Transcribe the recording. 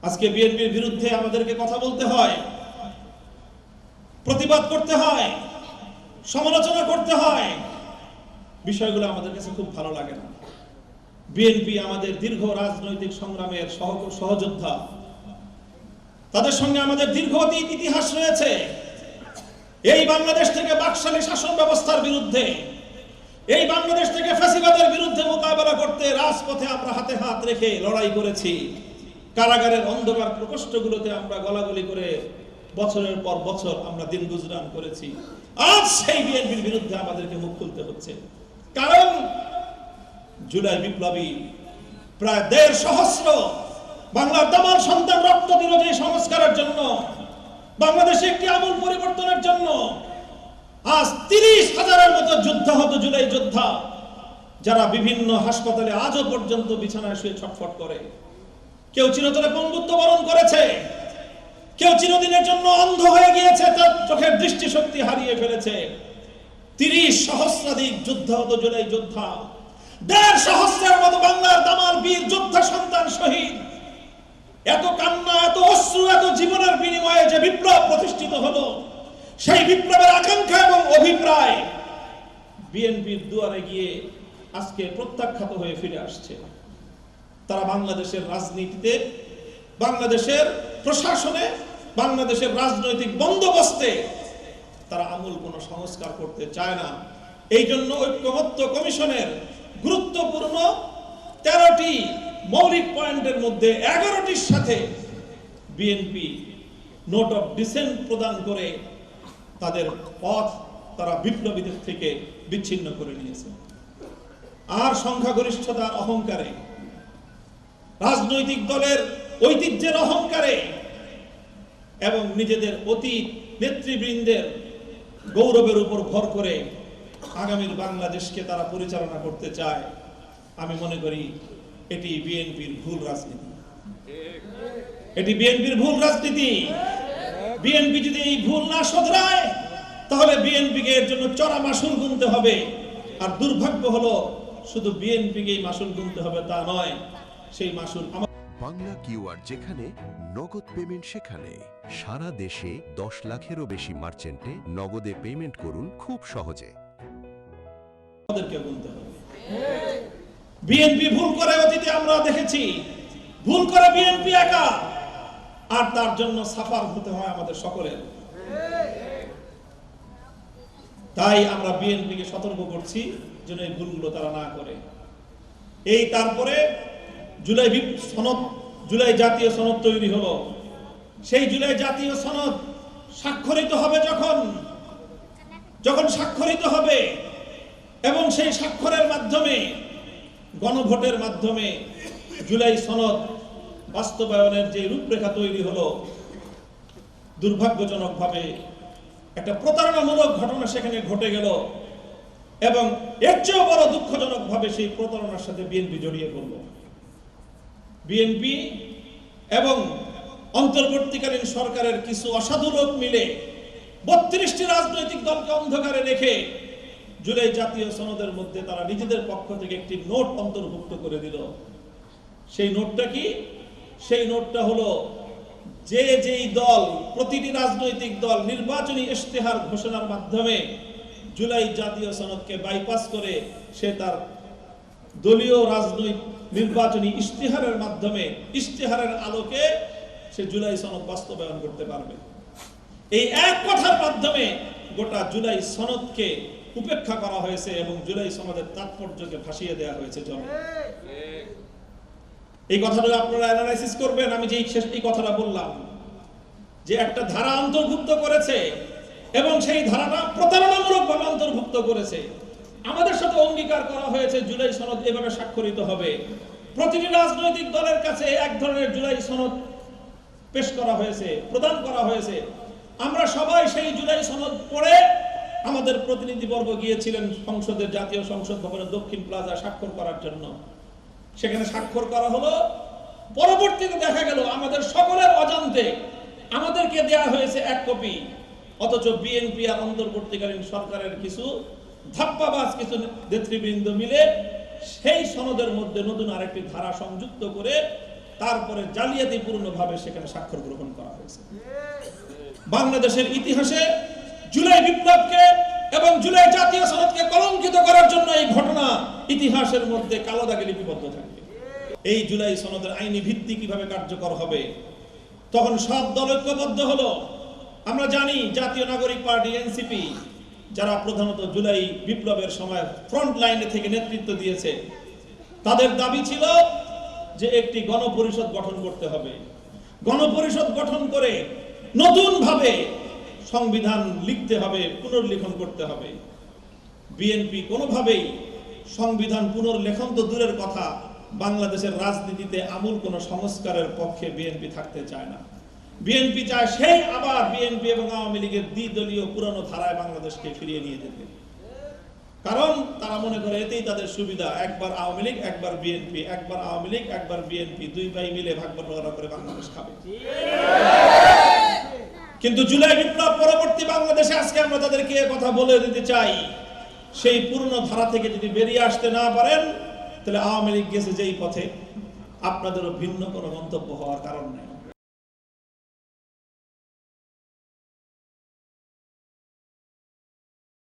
আজকে বিএনপির বিরুদ্ধে আমাদেরকে কথা বলতে হয়, প্রতিবাদ করতে হয়, সমালোচনা করতে হয়। বিষয়গুলো আমাদের কাছে খুব ভালো লাগে না। বিএনপি আমাদের দীর্ঘ রাজনৈতিক সংগ্রামের সহযোদ্ধা, তাদের সঙ্গে আমাদের দীর্ঘ অতীত ইতিহাস রয়েছে। এই বাংলাদেশ থেকে বাকশালী শাসন ব্যবস্থার বিরুদ্ধে, এই বাংলাদেশ থেকে ফ্যাসিবাদের বিরুদ্ধে মোকাবেলা করতে রাজপথে আমরা হাতে হাত রেখে লড়াই করেছি। কারাগারের অন্ধকার প্রকোষ্ঠগুলোতে আমরা গলাগলি করে বছরের পর বছর আমরা দিন গুজরান করেছি। আজ সেই বিএনপির বিরুদ্ধে আমাদেরকে মুখ খুলতে হচ্ছে, কারণ জুলাই বিপ্লবী প্রায় ১.৫ সহস্র বাংলার দামাল সন্তান রক্ত দিল যে সংস্কারের জন্য, বাংলাদেশে একটি আমূল পরিবর্তনের জন্য। আজ ৩০,০০০-এর মতো যুদ্ধাহত জুলাই যোদ্ধা, যারা বিভিন্ন হাসপাতালে আজও পর্যন্ত বিছানায় শুয়ে ছটফট করে। কেউ চিরতরে পঙ্গুত্ব বরণ করেছে, কেউ চিরদিনের জন্য অন্ধ হয়ে গিয়েছে, তার চোখের দৃষ্টিশক্তি হারিয়ে ফেলেছে। ৩০ সহস্রাধিক যুদ্ধাহত জুলাই যোদ্ধা, ১.৫ সহস্রের মতো বাংলার দামাল বীর যোদ্ধা সন্তান শহীদ। এত কান্না, এত অশ্রু, এত জীবনের বিনিময়ে যে বিপ্লব প্রতিষ্ঠিত হলো, সেই বিপ্লবের আকাঙ্ক্ষা এবং অভিপ্রায় বিএনপির দুয়ারে গিয়ে আজকে প্রত্যাখ্যাত হয়ে ফিরে আসছে। তারা বাংলাদেশের রাজনীতিতে, বাংলাদেশের প্রশাসনে, বাংলাদেশের রাজনৈতিক বন্দোবস্তে তারা আমূল কোনো সংস্কার করতে চায় না। এই জন্য ঐক্যমত্য কমিশনের গুরুত্বপূর্ণ ১৩টি মৌলিক পয়েন্টের মধ্যে ১১টির সাথে বিএনপি নোট অফ ডিসেন্ট প্রদান করে তাদের পথ তারা বিপ্লবীদের থেকে বিচ্ছিন্ন করে নিয়েছে। আর সংখ্যাগরিষ্ঠতার অহংকারে, রাজনৈতিক দলের ঐতিহ্যের অহংকারে এবং নিজেদের অতীত নেতৃবৃন্দের গৌরবের উপর ভর করে আগামীর বাংলাদেশকে তারা পরিচালনা করতে চায়। আমি মনে করি এটি বিএনপির ভুল রাজনীতি, এটি বিএনপির ভুল রাজনীতি। বিএনপি যদি এই ভুল না শোধরায়, তাহলে বিএনপিকে এর জন্য চড়া মাসুল গুনতে হবে। আর দুর্ভাগ্য হলো শুধু বিএনপিকেই মাসুল গুনতে হবে তা নয়, সেই মাসুল বাংলা কিউআর যেখানে নগদ পেমেন্ট সেখানে। সারা দেশে ১০ লাখেরও বেশি মার্চেন্টে নগদে পেমেন্ট করুন খুব সহজে। আমাদেরকে গুনতে হবে। বিএনপি ভুল করে অতীতে আমরা দেখেছি, ভুল করে বিএনপি একা, আর তার জন্য সাফার হতে হয় আমাদের সকলের। তাই আমরা বিএনপিকে সতর্ক করছি যেন এই ভুলগুলো তারা না করে। এই তারপরে জুলাই জাতীয় সনদ তৈরি হলো। সেই জুলাই জাতীয় সনদ স্বাক্ষরিত হবে যখন স্বাক্ষরিত হবে এবং সেই স্বাক্ষরের মাধ্যমে, গণভোটের মাধ্যমে জুলাই সনদ বাস্তবায়নের যে রূপরেখা তৈরি হলো, দুর্ভাগ্যজনকভাবে একটা প্রতারণামূলক ঘটনা সেখানে ঘটে গেল এবং এর চেয়েও বড় দুঃখজনকভাবে সেই প্রতারণার সাথে বিএনপি জড়িয়ে পড়ল। বিএনপি এবং অন্তর্বর্তীকালীন সরকারের কিছু অসাধু লোক মিলে ৩২টি রাজনৈতিক দলকে অন্ধকারে রেখে জুলাই জাতীয় সনদের মধ্যে তারা নিজেদের পক্ষ থেকে একটি নোট অন্তর্ভুক্ত করে দিল। সেই নোটটা কি? সেই নোটটা হলো যেই দল, প্রতিটি রাজনৈতিক দল নির্বাচনী ইশতেহার ঘোষণার মাধ্যমে জুলাই জাতীয় সনদকে বাইপাস করে সে তার দলীয় রাজনৈতিক নির্বাচনী ইশতেহারের মাধ্যমে, ইশতেহারের আলোকে সে জুলাই সনদ বাস্তবায়ন করতে পারবে। এই এক কথার মাধ্যমে গোটা জুলাই সনদকে উপেক্ষা করা হয়েছে এবং জুলাই সনদের তাৎপর্যকে ভাসিয়ে দেওয়া হয়েছে জমে। এই কথাটা আপনারা অ্যানালাইসিস করবেন। আমি যে এই কথাটা বললাম যে একটা ধারা অন্তর্ভুক্ত করেছে এবং সেই ধারাটা প্রতারণামূলকভাবে অন্তর্ভুক্ত করেছে। আমাদের সাথে অঙ্গীকার করা হয়েছে জুলাই সনদ এভাবে স্বাক্ষরিত হবে। প্রতিটি রাজনৈতিক দলের কাছে এক ধরনের জুলাই সনদ পেশ করা হয়েছে, প্রদান করা হয়েছে। আমরা সবাই সেই জুলাই সনদ পড়ে আমাদের প্রতিনিধিবর্গ গিয়েছিলেন সংসদের, জাতীয় সংসদ ভবনের দক্ষিণ প্লাজা স্বাক্ষর করার জন্য। সেখানে স্বাক্ষর করা হলো। পরবর্তীতে দেখা গেল আমাদের সকলের অজান্তে আমাদেরকে দেয়া হয়েছে এক কপি, অথচ বিএনপি আর অন্তর্বর্তীকালীন সরকারের কিছু ধাপ্পাবাজ কিছু নেতৃবৃন্দ মিলে সেই সনদের মধ্যে নতুন আরেকটি ধারা সংযুক্ত করে তারপরে জালিয়াতিপূর্ণভাবে সেখানে স্বাক্ষর গ্রহণ করা হয়েছে। বাংলাদেশের ইতিহাসে জুলাই বিপ্লবকে এবং জুলাই জাতীয় সনদকে কলঙ্কিত করার জন্য এই ঘটনা ইতিহাসের মধ্যে কালো দাগে লিপিবদ্ধ থাকবে। এই জুলাই সনদের আইনি ভিত্তি কিভাবে কার্যকর হবে, তখন সব দল ঐক্যবদ্ধ হলো। আমরা জানি জাতীয় নাগরিক পার্টি এনসিপি, যারা প্রধানত জুলাই বিপ্লবের সময় ফ্রন্ট লাইনে থেকে নেতৃত্ব দিয়েছে, তাদের দাবি ছিল যে একটি গণপরিষদ গঠন করতে হবে। গণপরিষদ গঠন করে নতুন ভাবে সংবিধান লিখতে হবে, পুনর্লিখন করতে হবে। বিএনপি কোনোভাবেই সংবিধান পুনর্লেখন তো দূরের কথা, বাংলাদেশের রাজনীতিতে আমূল কোনো সংস্কারের পক্ষে বিএনপি থাকতে চায় না। বিএনপি চায় সেই আবার বিএনপি এবং আওয়ামী লীগের দ্বিদলীয় পুরনো ধারায় বাংলাদেশকে ফিরিয়ে নিয়ে যেতে। কারণ তারা মনে করে এতেই তাদের সুবিধা, একবার আওয়ামী লীগ একবার বিএনপি, একবার আওয়ামী লীগ একবার বিএনপি, দুই ভাই মিলে ভাগ বটোয়ারা করে বাংলাদেশ খাবে। কিন্তু জুলাই বিপ্লব পরবর্তী বাংলাদেশে আজকে আমরা তাদেরকে কথা বলে দিতে চাই, সেই পুরনো ধারা থেকে যদি বেরিয়ে আসতে না পারেন, তাহলে আওয়ামী লীগ গেছে যেই পথে, আপনাদেরও ভিন্ন কোনো মন্তব্য হওয়ার কারণ নেই।